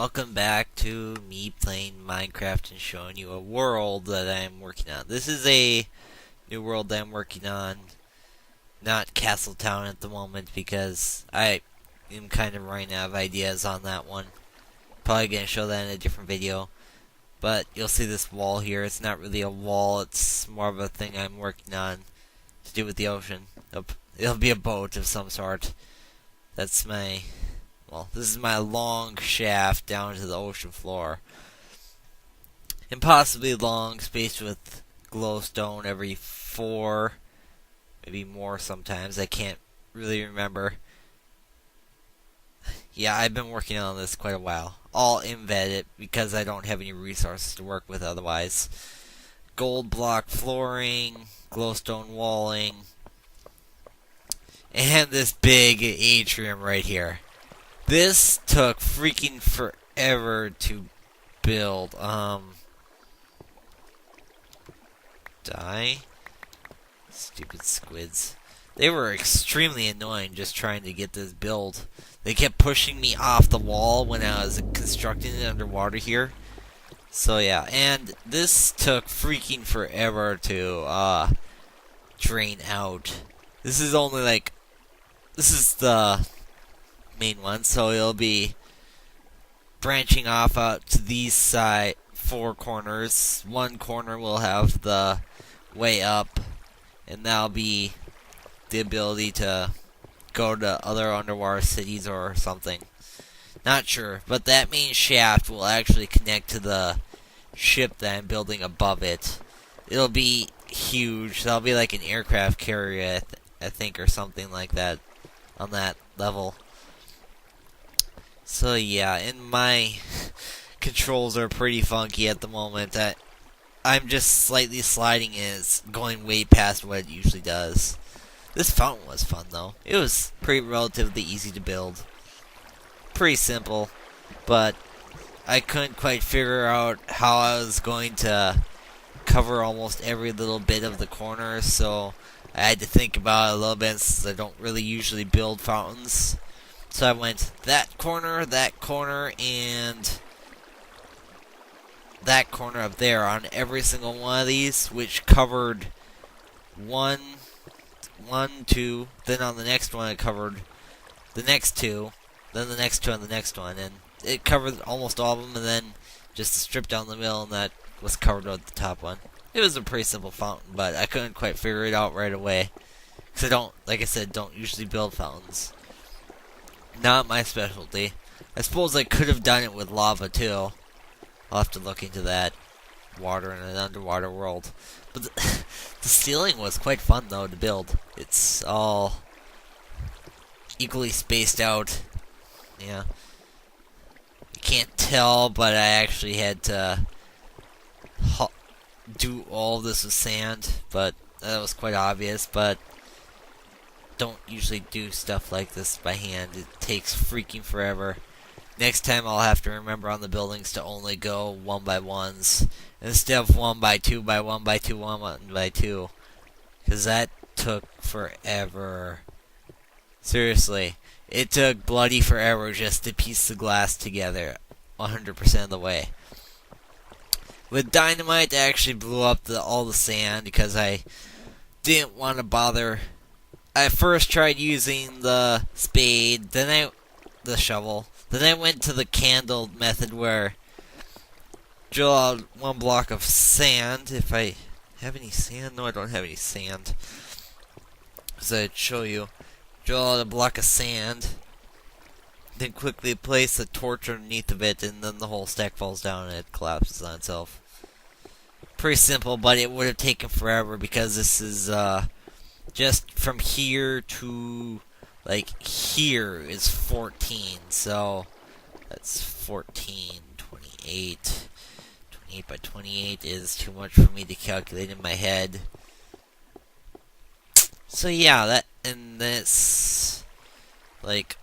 welcome back to me playing Minecraft and showing you a world that I'm working on. This is a new world that I'm working on, not Castletown at the moment because I am kind of running out of ideas on that one. Probably going to show that in a different video. But you'll see this wall here. It's not really a wall, it's more of a thing I'm working on to do with the ocean. It'll be a boat of some sort. This is my long shaft down to the ocean floor. Impossibly long, spaced with glowstone every 4, maybe more sometimes. I can't really remember. Yeah, I've been working on this quite a while. I'll embed it because I don't have any resources to work with otherwise. Gold block flooring, glowstone walling, and this big atrium right here. This took freaking forever to build. Die? Stupid squids. They were extremely annoying just trying to get this build. They kept pushing me off the wall when I was constructing it underwater here. So yeah, and this took freaking forever to drain out. This is the main one, so it'll be branching off out to these 4 corners. One corner will have the way up, and that'll be the ability to go to other underwater cities or something. Not sure, but that main shaft will actually connect to the ship that I'm building above it. It'll be huge. That'll be like an aircraft carrier, I think, or something like that on that level. So yeah, and my controls are pretty funky at the moment. I'm just slightly sliding and it's going way past what it usually does. This fountain was fun though. It was pretty relatively easy to build. Pretty simple, but I couldn't quite figure out how I was going to cover almost every little bit of the corner, so I had to think about it a little bit since I don't really usually build fountains. So I went that corner, and that corner up there on every single one of these, which covered 1, 2, then on the next one it covered the next 2, then the next 2 on the next one, and it covered almost all of them, and then just a strip down the middle, and that was covered with the top one. It was a pretty simple fountain, but I couldn't quite figure it out right away, because like I said, don't usually build fountains. Not my specialty. I suppose I could have done it with lava too. I'll have to look into that. Water in an underwater world. But the ceiling was quite fun though to build. It's all equally spaced out. Yeah. You can't tell, but I actually had to do all this with sand. But that was quite obvious, but don't usually do stuff like this by hand. It takes freaking forever. Next time I'll have to remember on the buildings to only go 1 by 1s instead of 1 by 2 by 1 by 2 1 by 2, because that took forever. Seriously, it took bloody forever just to piece the glass together 100% of the way. With dynamite, I actually blew up all the sand because I didn't want to bother. I first tried using the spade, then the shovel. Then I went to the candle method where drill out 1 block of sand. If I have any sand? No, I don't have any sand. So I'd show you. Drill out a block of sand. Then quickly place a torch underneath of it, and then the whole stack falls down and it collapses on itself. Pretty simple, but it would have taken forever because this is just from here to here is 14, so that's 14, 28. 28 by 28 is too much for me to calculate in my head. So yeah, and it's like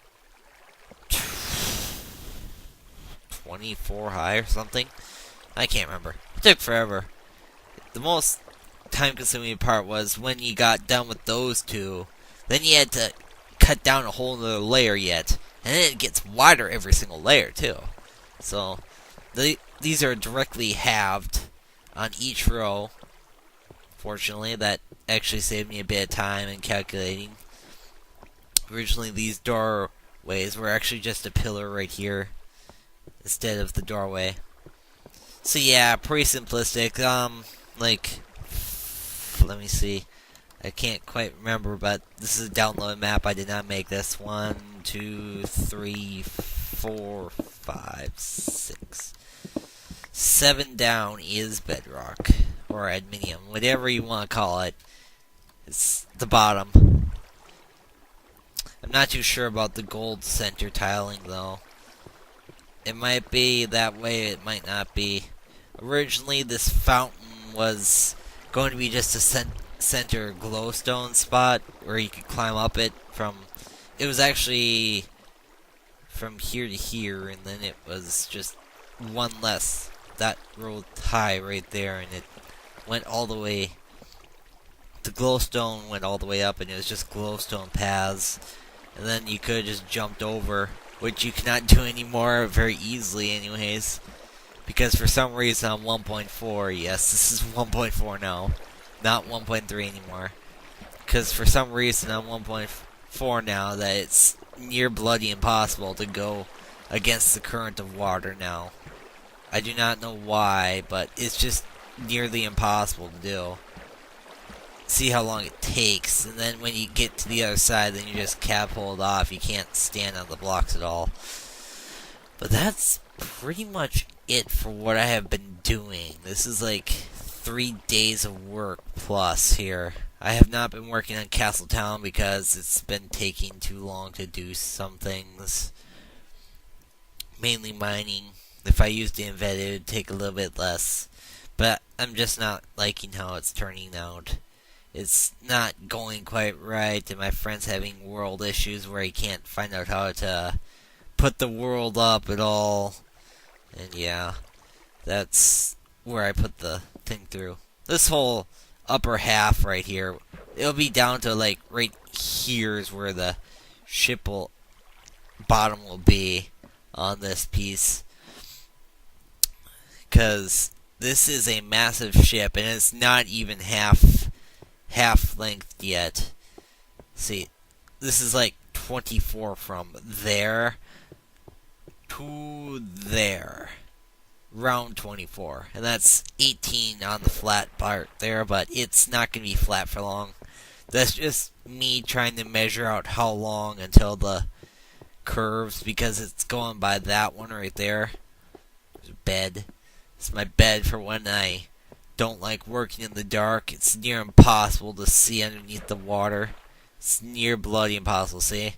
24 high or something. I can't remember. It took forever. The most time-consuming part was when you got done with those 2, then you had to cut down a whole other layer yet, and then it gets wider every single layer too. So these are directly halved on each row. Fortunately, that actually saved me a bit of time in calculating. Originally, these doorways were actually just a pillar right here instead of the doorway. So yeah, pretty simplistic. Like, let me see. I can't quite remember, but this is a download map. I did not make this. 1, 2, 3, 4, 5, 6. 7 down is bedrock, or adminium, whatever you want to call it. It's the bottom. I'm not too sure about the gold center tiling, though. It might be that way, it might not be. Originally, this fountain was going to be just a center glowstone spot where you could climb up it from... It was actually from here to here, and then it was just one less. That road high right there, and it went all the way... The glowstone went all the way up, and it was just glowstone paths. And then you could have just jumped over, which you cannot do anymore very easily anyways. Because for some reason on 1.4, yes, this is 1.4 now, not 1.3 anymore. Because for some reason on 1.4 now, that it's near bloody impossible to go against the current of water now. I do not know why, but it's just nearly impossible to do. See how long it takes, and then when you get to the other side, then you just catapult off. You can't stand on the blocks at all. But that's pretty much it for what I have been doing. This is like 3 days of work plus here. I have not been working on Castletown because it's been taking too long to do some things. Mainly mining. If I used the Invet, it would take a little bit less. But I'm just not liking how it's turning out. It's not going quite right, and my friend's having world issues where he can't find out how to put the world up at all. And yeah, that's where I put the thing through. This whole upper half right here, it'll be down to like right here is where the ship bottom will be on this piece. Because this is a massive ship, and it's not even half length yet. See, this is like 24 from there to there. Round 24. And that's 18 on the flat part there, but it's not going to be flat for long. That's just me trying to measure out how long until the curves, because it's going by that one right there. There's a bed. It's my bed for when I don't like working in the dark. It's near impossible to see underneath the water. It's near bloody impossible, see?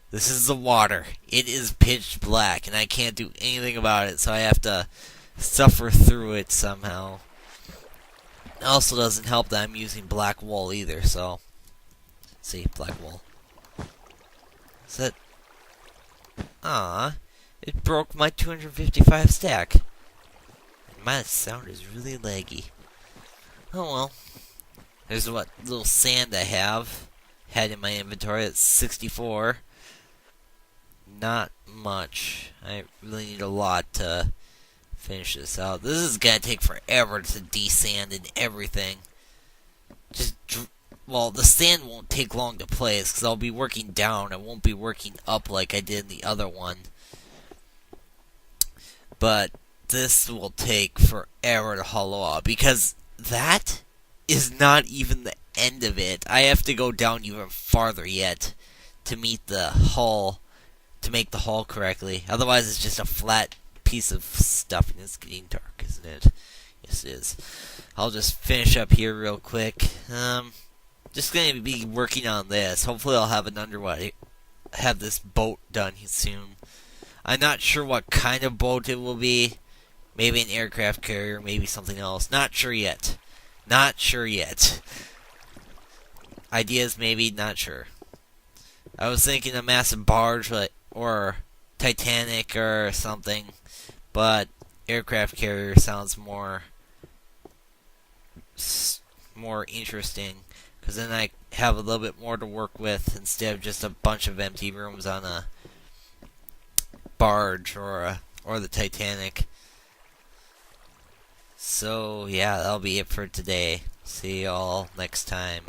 This is the water. It is pitch black, and I can't do anything about it, so I have to suffer through it somehow. It also doesn't help that I'm using black wool either, so... See, black wool. Is that... Ah, it broke my 255 stack. My sound is really laggy. Oh well. There's what little sand I had in my inventory. It's 64. Not much. I really need a lot to finish this out. This is gonna take forever to desand and everything. Well, the sand won't take long to place because I'll be working down. I won't be working up like I did in the other one. But this will take forever to hollow out, because that is not even the end of it. I have to go down even farther yet to meet the hull, to make the hull correctly. Otherwise, it's just a flat piece of stuff, and it's getting dark, isn't it? Yes, it is. I'll just finish up here real quick. Just gonna be working on this. Hopefully, I'll have this boat done soon. I'm not sure what kind of boat it will be. Maybe an aircraft carrier, maybe something else. Not sure yet. Not sure yet. Ideas maybe, not sure. I was thinking a massive barge, or Titanic or something, but aircraft carrier sounds more interesting, because then I have a little bit more to work with instead of just a bunch of empty rooms on a barge or a or the Titanic. So, yeah, that'll be it for today. See y'all next time.